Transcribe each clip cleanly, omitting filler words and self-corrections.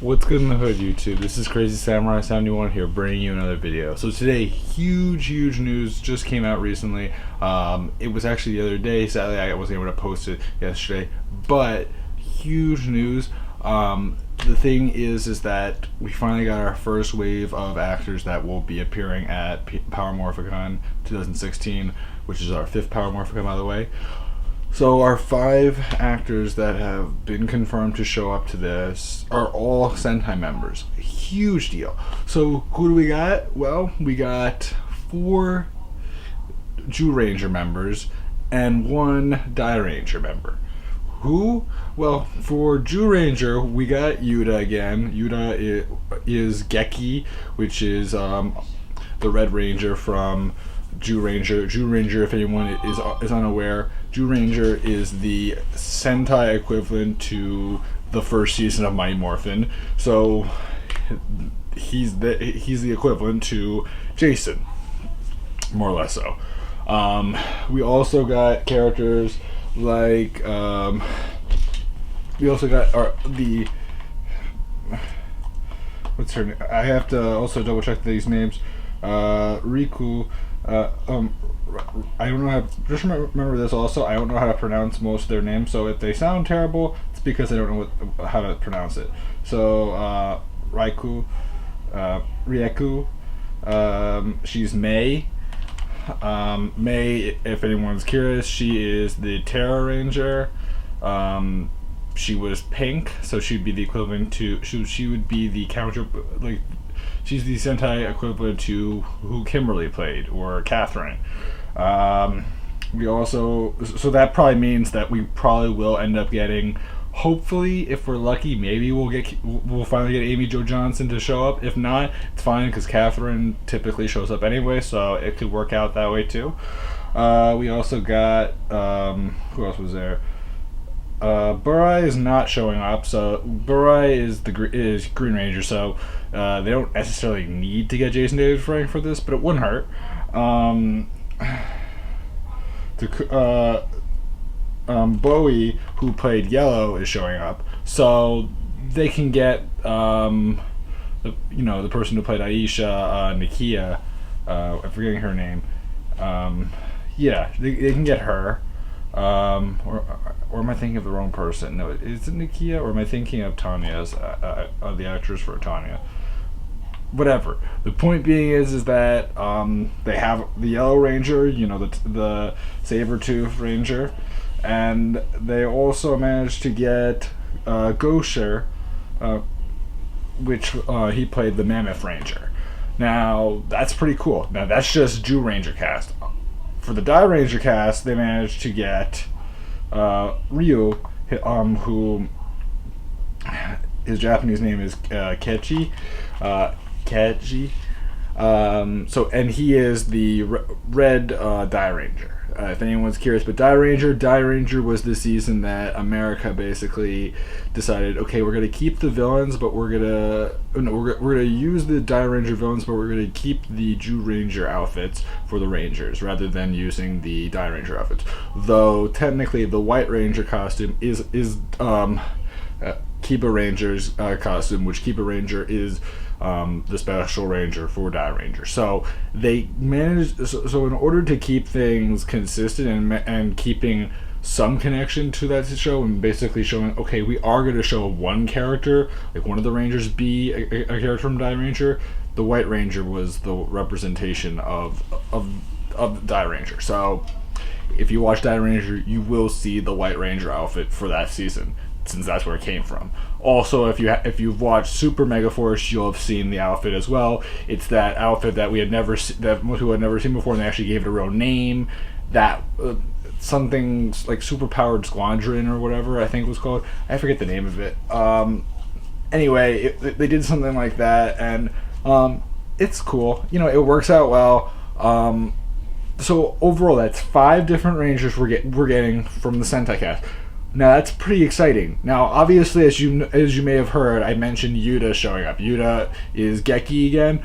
What's good in the hood, YouTube? This is Crazy Samurai 71 here, bringing you another video. So today, huge news just came out recently. It was actually the other day. Sadly, I wasn't able to post it yesterday, but huge news. The thing is that we finally got our first wave of actors that will be appearing at Power Morphicon 2016, which is our 5th Power Morphicon, by the way. So our 5 actors that have been confirmed to show up to this are all Sentai members. Huge deal. So who do we got? Well, we got 4 Jew Ranger members and 1 Die Ranger member. Who? Well, for Jew Ranger, we got Yuta again. Yuta is Geki, which is the Red Ranger from Jew Ranger. Jew Ranger, if anyone is unaware, Jew Ranger is the Sentai equivalent to the first season of Mighty Morphin. So he's the equivalent to Jason, more or less so. We also got characters like we also got what's her name? I have to also double check these names. Riku. I don't know how. Just remember this also. I don't know how to pronounce most of their names. So if they sound terrible, it's because I don't know how to pronounce it. So Raiku, Rieku. She's Mei. Mei, if anyone's curious, she is the Terra Ranger. She was pink, so she'd be the equivalent to. She would be the counter, like. She's the Sentai equivalent to who Kimberly played, or Catherine. We also, so that probably means that we probably will end up getting, hopefully, if we're lucky, maybe we'll finally get Amy Jo Johnson to show up. If not, it's fine because Catherine typically shows up anyway, so it could work out that way too. We also got who else was there? Burai is not showing up, so Burai is Green Ranger, so they don't necessarily need to get Jason David Frank for this, but it wouldn't hurt. Bowie, who played Yellow, is showing up, so they can get the person who played Aisha, Nakia. I'm forgetting her name. Yeah, they can get her. Or am I thinking of the wrong person? No, is it Nakia, or am I thinking of Tanya as the actress for Tanya? Whatever. The point being is that they have the Yellow Ranger, the Saber-Tooth Ranger, and they also managed to get Gosher, which he played the Mammoth Ranger. Now, that's pretty cool. Now, that's just Jew Ranger cast. For the Die Ranger cast, they managed to get Ryu, who his Japanese name is Kechi. And he is the Red Die Ranger. If anyone's curious, but Die Ranger was the season that America basically decided, okay, we're gonna keep the villains, but we're gonna use the Die Ranger villains, but we're gonna keep the Jew Ranger outfits for the Rangers rather than using the Die Ranger outfits. Though technically, the White Ranger costume is Kiba Ranger's costume, which Kiba Ranger is the Special Ranger for Die Ranger. So they managed. So in order to keep things consistent and keeping some connection to that show, and basically showing, okay, we are going to show one character, like one of the Rangers be a character from Die Ranger. The White Ranger was the representation of Die Ranger. So if you watch Die Ranger, you will see the White Ranger outfit for that season, since that's where it came from. Also, if you've watched Super Mega Force, you'll have seen the outfit as well. It's that outfit that that most people had never seen before, and they actually gave it a real name. That something like Super Powered Squadron or whatever I think it was called. I forget the name of it. Anyway, they did something like that, and it's cool. It works out well. So overall, that's 5 different Rangers we're getting from the Sentai cast. Now that's pretty exciting. Now, obviously, as you may have heard, I mentioned Yuta showing up. Yuta is Geki again.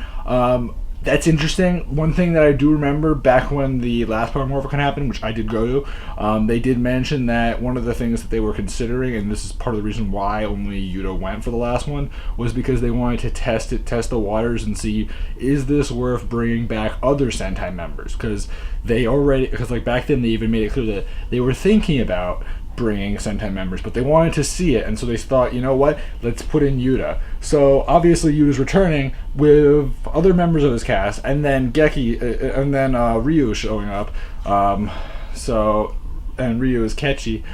That's interesting. One thing that I do remember back when the last part of Morphicon happened, which I did go to, they did mention that one of the things that they were considering, and this is part of the reason why only Yuta went for the last one, was because they wanted to test the waters and see, is this worth bringing back other Sentai members? Because like back then they even made it clear that they were thinking about bringing Sentai members, but they wanted to see it, and so they thought, you know what, let's put in Yuta. So obviously Yuta's returning with other members of his cast, and then Ryu showing up. And Ryu is Kechi,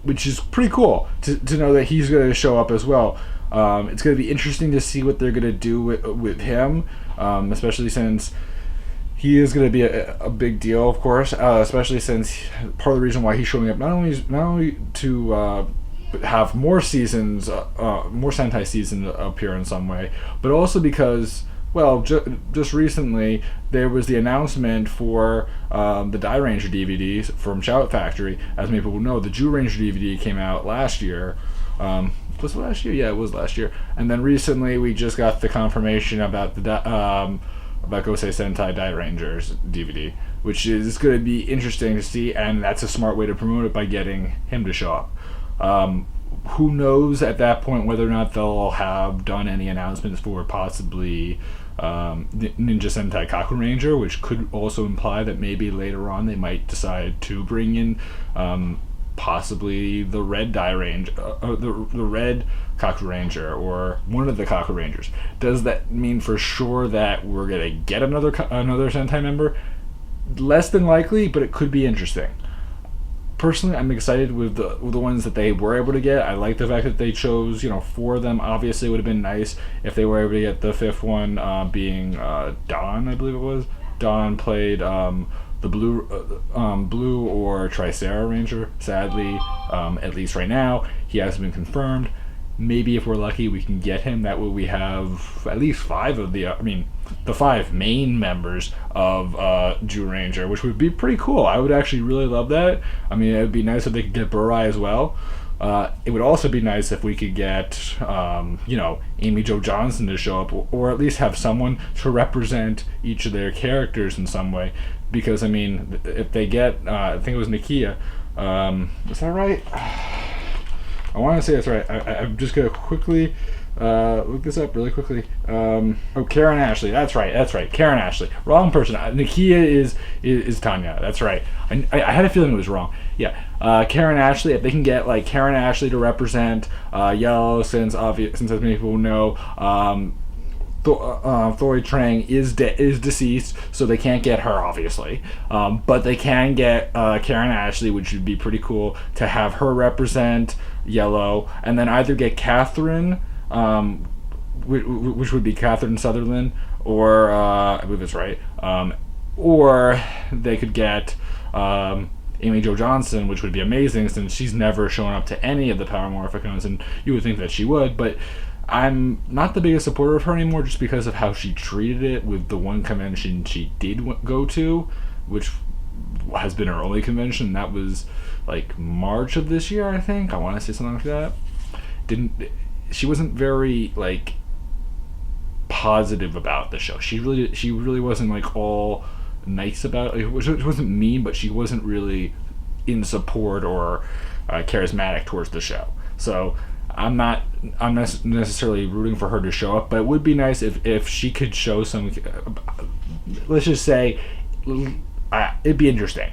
which is pretty cool to know that he's going to show up as well. It's going to be interesting to see what they're going to do with him, especially since he is going to be a big deal, of course, especially since part of the reason why he's showing up not only to have more seasons, more Sentai seasons appear in some way, but also because, well, just recently there was the announcement for the Die Ranger DVDs from Shout Factory. As many people know, the Jew Ranger DVD came out last year. Was it last year? Yeah, it was last year. And then recently we just got the confirmation about about Gosei Sentai Die Rangers DVD, which is going to be interesting to see, and that's a smart way to promote it by getting him to show up. Who knows at that point whether or not they'll have done any announcements for possibly Ninja Sentai Kaku Ranger, which could also imply that maybe later on they might decide to bring in possibly the red Die Ranger, the red Kaku Ranger, or one of the Kaku Rangers. Does that mean for sure that we're gonna get another Sentai member? Less than likely, but it could be interesting. Personally, I'm excited with the ones that they were able to get. I like the fact that they chose, 4 of them. Obviously, it would have been nice if they were able to get the 5th one, being Dawn, I believe it was. Dawn played the blue or Tricera Ranger. Sadly, at least right now, he hasn't been confirmed. Maybe if we're lucky, we can get him. That way we have at least 5 of the 5 main members of Jew Ranger, which would be pretty cool. I would actually really love that. I mean, it would be nice if they could get Burai as well. It would also be nice if we could get, Amy Jo Johnson to show up, or at least have someone to represent each of their characters in some way. Because, I mean, if they get, I think it was Nakia, is that right? I want to say that's right. I'm just going to quickly look this up really quickly. Karen Ashley. That's right. Karen Ashley. Wrong person. Nakia is Tanya. That's right. I had a feeling it was wrong. Yeah. Karen Ashley. If they can get like Karen Ashley to represent Yellow, since as many people know, Thori Trang is deceased, so they can't get her, obviously. But they can get Karen Ashley, which would be pretty cool to have her represent Yellow, and then either get Catherine, which would be Catherine Sutherland, or I believe that's right, or they could get Amy Jo Johnson, which would be amazing since she's never shown up to any of the Power Morphicons, and you would think that she would, but I'm not the biggest supporter of her anymore just because of how she treated it with the one convention she did go to, which has been her only convention. That was like March of this year, I think. I want to say something like that. She wasn't very like positive about the show. She really wasn't like all nice about it. It wasn't mean, but she wasn't really in support or charismatic towards the show. So I'm not necessarily rooting for her to show up, but it would be nice if she could show some. Let's just say it'd be interesting.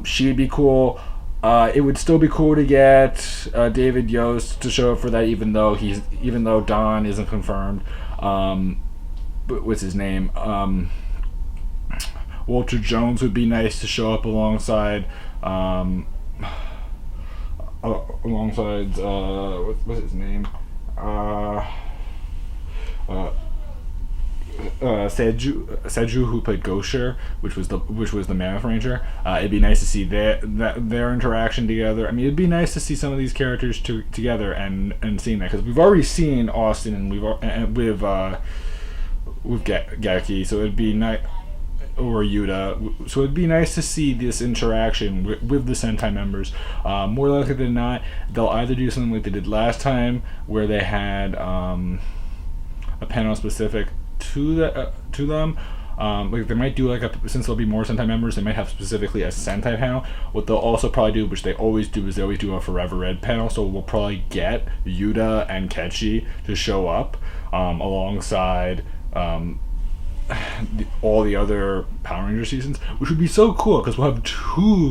She'd be cool. It would still be cool to get David Yost to show up for that, even though Don isn't confirmed. But what's his name? Walter Jones would be nice to show up alongside. Alongside what's his name? Seju, who played Gosher, which was the Mammoth Ranger. It'd be nice to see their interaction together. I mean, it'd be nice to see some of these characters together and seeing that, because we've already seen Austin and with Gaki, so it'd be nice. Or Yuta, so it'd be nice to see this interaction with the Sentai members. More likely than not, they'll either do something like they did last time, where they had a panel specific to them. Like they might do like since there'll be more Sentai members, they might have specifically a Sentai panel. What they'll also probably do, which they always do, is they always do a Forever Red panel. So we'll probably get Yuta and Ketchy to show up alongside all the other Power Ranger seasons, which would be so cool because we'll have 2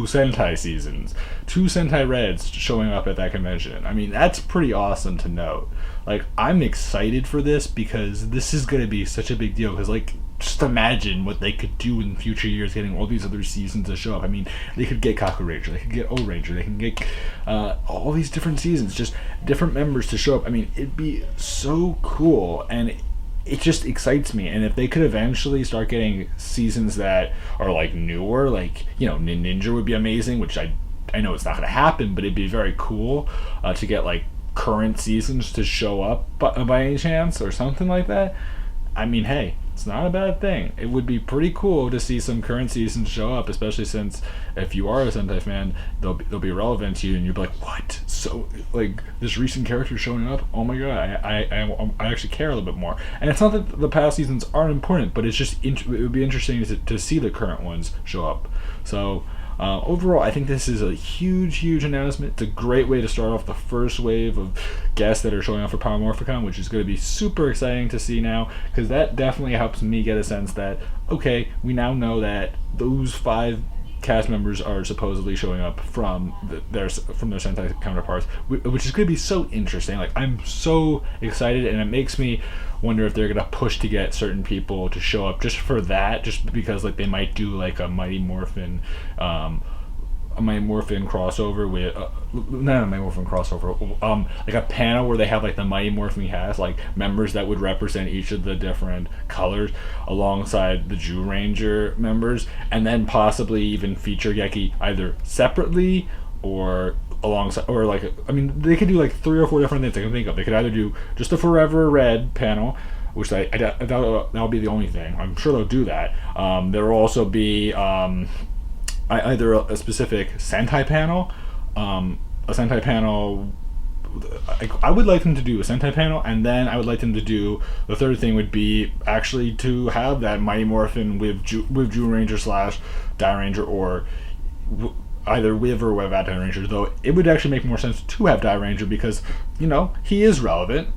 Sentai seasons, 2 Sentai Reds showing up at that convention. I mean, that's pretty awesome to note. Like, I'm excited for this because this is going to be such a big deal because, like, just imagine what they could do in future years getting all these other seasons to show up. I mean, they could get Kaku Ranger, they could get O Ranger, they can get all these different seasons, just different members to show up. I mean, it'd be so cool, and it just excites me. And if they could eventually start getting seasons that are like newer, like, you know, Ninja would be amazing, which I know it's not going to happen, but it'd be very cool to get like current seasons to show up by any chance or something like that. I mean, hey, it's not a bad thing. It would be pretty cool to see some current seasons show up, especially since if you are a Sentai fan, they'll be relevant to you, and you'll be like, what? So, like, this recent character showing up? Oh my god, I actually care a little bit more. And it's not that the past seasons aren't important, but it's just it would be interesting to see the current ones show up. So, overall, I think this is a huge announcement. It's a great way to start off the first wave of guests that are showing up for Power Morphicon, which is going to be super exciting to see now, because that definitely helps me get a sense that, okay, we now know that those 5 cast members are supposedly showing up from their Sentai counterparts, which is going to be so interesting. Like, I'm so excited, and it makes me wonder if they're going to push to get certain people to show up just for that, just because, like, they might do like a Mighty Morphin crossover with not a Mighty Morphin crossover, like a panel where they have like the Mighty Morphin cast, like members that would represent each of the different colors alongside the Jew Ranger members, and then possibly even feature Geki either separately or alongside, or like, I mean, they could do like 3 or 4 different things I can think of. They could either do just a Forever Red panel, which I doubt that'll be the only thing. I'm sure they'll do that. There will also be either a specific Sentai panel, I would like them to do a Sentai panel, and then I would like them to do, the third thing would be actually to have that Mighty Morphin with Jew Ranger / Die Ranger, or either with or without Die Ranger, though it would actually make more sense to have Die Ranger because, you know, he is relevant,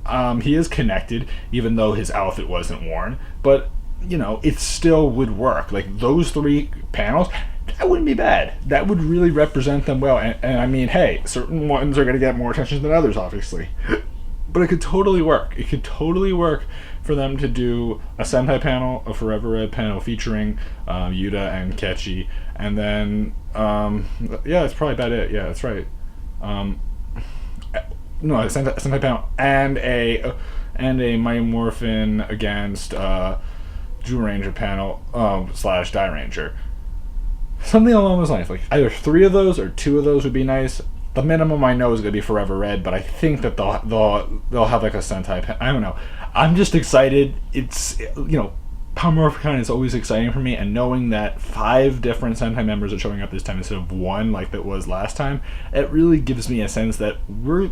he is connected, even though his outfit wasn't worn, but, you know, it still would work. Like, those 3 panels, that wouldn't be bad. That would really represent them well. And I mean, hey, certain ones are going to get more attention than others, obviously. But it could totally work. It could totally work for them to do a Sentai panel, a Forever Red panel featuring Yuta and Ketchy. And then, yeah, that's probably about it. Yeah, that's right. No, a Sentai panel and a Mighty Morphin against Jew Ranger panel / Die Ranger. Something along those lines, like either 3 of those or 2 of those would be nice. The minimum I know is going to be Forever Red, but I think that they'll have like a Sentai. I don't know. I'm just excited. It's, you know, Power Morphicon is always exciting for me, and knowing that 5 different Sentai members are showing up this time instead of 1 like that was last time, it really gives me a sense that we're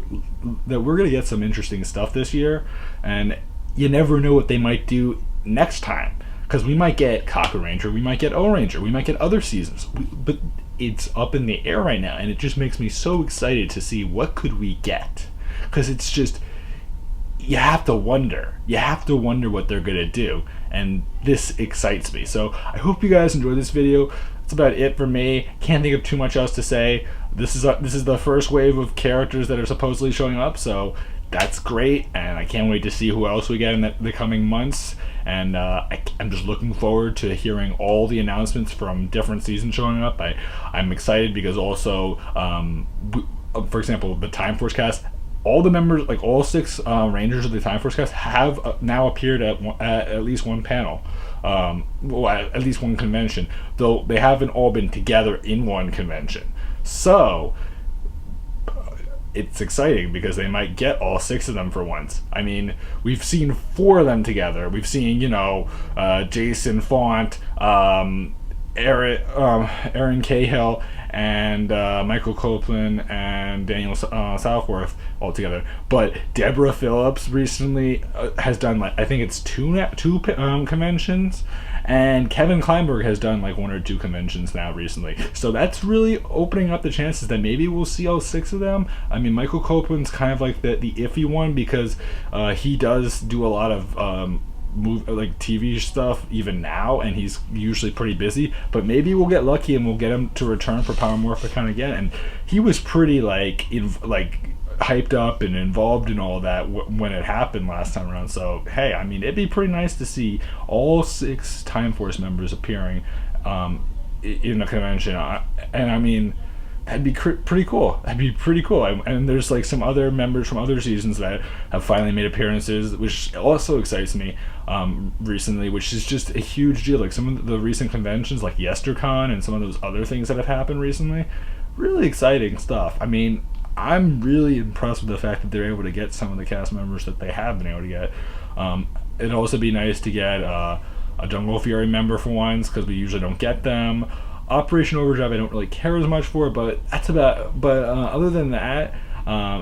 going to get some interesting stuff this year, and you never know what they might do next time. Because we might get Kaku Ranger, we might get O Ranger, we might get other seasons, but it's up in the air right now, and it just makes me so excited to see what could we get. Because it's just, you have to wonder what they're gonna do, and this excites me. So I hope you guys enjoyed this video. That's about it for me. Can't think of too much else to say. This is the first wave of characters that are supposedly showing up, so that's great, and I can't wait to see who else we get in the coming months. And I'm just looking forward to hearing all the announcements from different seasons showing up. I'm excited because also, for example, the Time Force cast, all the members, like all 6 Rangers of the Time Force cast have now appeared at least one panel, well, at least one convention, though they haven't all been together in one convention. So it's exciting because they might get all 6 of them for once. I mean, we've seen 4 of them together. We've seen, you know, Jason Font, Aaron Cahill and Michael Copeland and Daniel Southworth all together. But Deborah Phillips recently has done, like, I think it's two conventions, and Kevin Kleinberg has done like 1 or 2 conventions now recently. So that's really opening up the chances that maybe we'll see all 6 of them. I mean, Michael Copeland's kind of like the iffy one because he does do a lot of like TV stuff even now, and he's usually pretty busy. But maybe we'll get lucky and we'll get him to return for Power Morphicon again. And he was pretty like hyped up and involved in all that when it happened last time around. So hey, I mean, it'd be pretty nice to see all 6 Time Force members appearing in a convention. And I mean, that'd be pretty cool. That'd be pretty cool. And there's like some other members from other seasons that have finally made appearances, which also excites me recently, which is just a huge deal. Like some of the recent conventions, like YesterCon and some of those other things that have happened recently, really exciting stuff. I mean, I'm really impressed with the fact that they're able to get some of the cast members that they have been able to get. It'd also be nice to get a Jungle Fury member for once, because we usually don't get them. Operation Overdrive I don't really care as much for, but that's about. But other than that,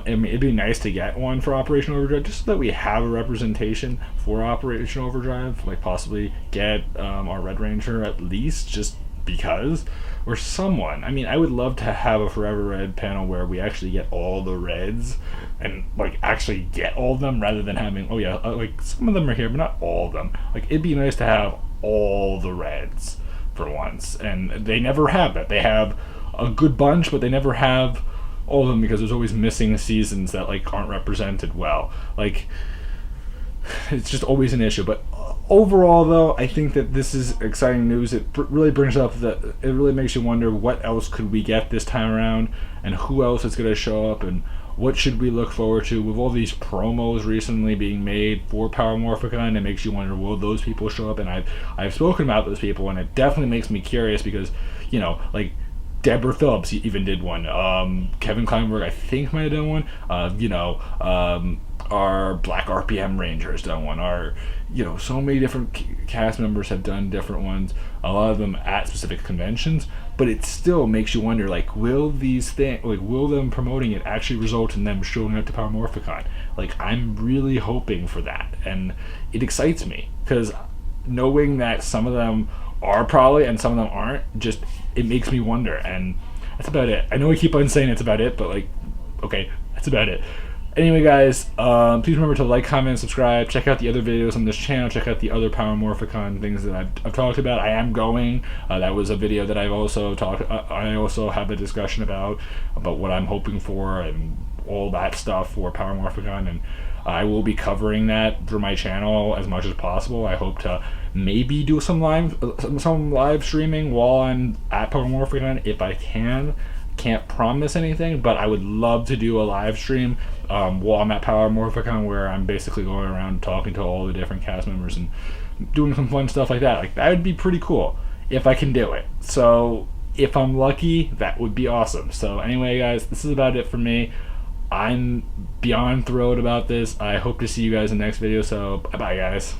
it'd be nice to get one for Operation Overdrive, just so that we have a representation for Operation Overdrive. Like possibly get our Red Ranger at least, just because, or someone. I mean, I would love to have a Forever Red panel where we actually get all the Reds and like actually get all of them, rather than having like some of them are here but not all of them. Like it'd be nice to have all the Reds for once, and they never have that. They have a good bunch, but they never have all of them, because there's always missing seasons that like aren't represented well. Like it's just always an issue. But overall, though, I think that this is exciting news. It really brings up that it really makes you wonder what else could we get this time around, and who else is going to show up, and what should we look forward to with all these promos recently being made for Power Morphicon. It makes you wonder, will those people show up? And I've spoken about those people, and it definitely makes me curious, because, you know, like Deborah Phillips even did one. Kevin Kleinberg, I think, might have done one. Our Black RPM Ranger has done one. Our, so many different cast members have done different ones. A lot of them at specific conventions. But it still makes you wonder, like, will them promoting it actually result in them showing up to Power Morphicon? Like, I'm really hoping for that, and it excites me, because knowing that some of them are probably and some of them aren't, just, it makes me wonder. And that's about it. I know we keep on saying it's about it, but like, okay, that's about it. Anyway, guys, please remember to like, comment, and subscribe. Check out the other videos on this channel. Check out the other Power Morphicon things that I've talked about. I am going. That was a video that I've also talked. I also have a discussion about what I'm hoping for and all that stuff for Power Morphicon, and I will be covering that through my channel as much as possible. I hope to maybe do some live streaming while I'm at Power Morphicon if I can. Can't promise anything, but I would love to do a live stream while I'm at Power Morphicon, where I'm basically going around talking to all the different cast members and doing some fun stuff like that. Like, that would be pretty cool if I can do it. So if I'm lucky, that would be awesome. So anyway, guys, this is about it for me. I'm beyond thrilled about this. I hope to see you guys in the next video. So bye, guys.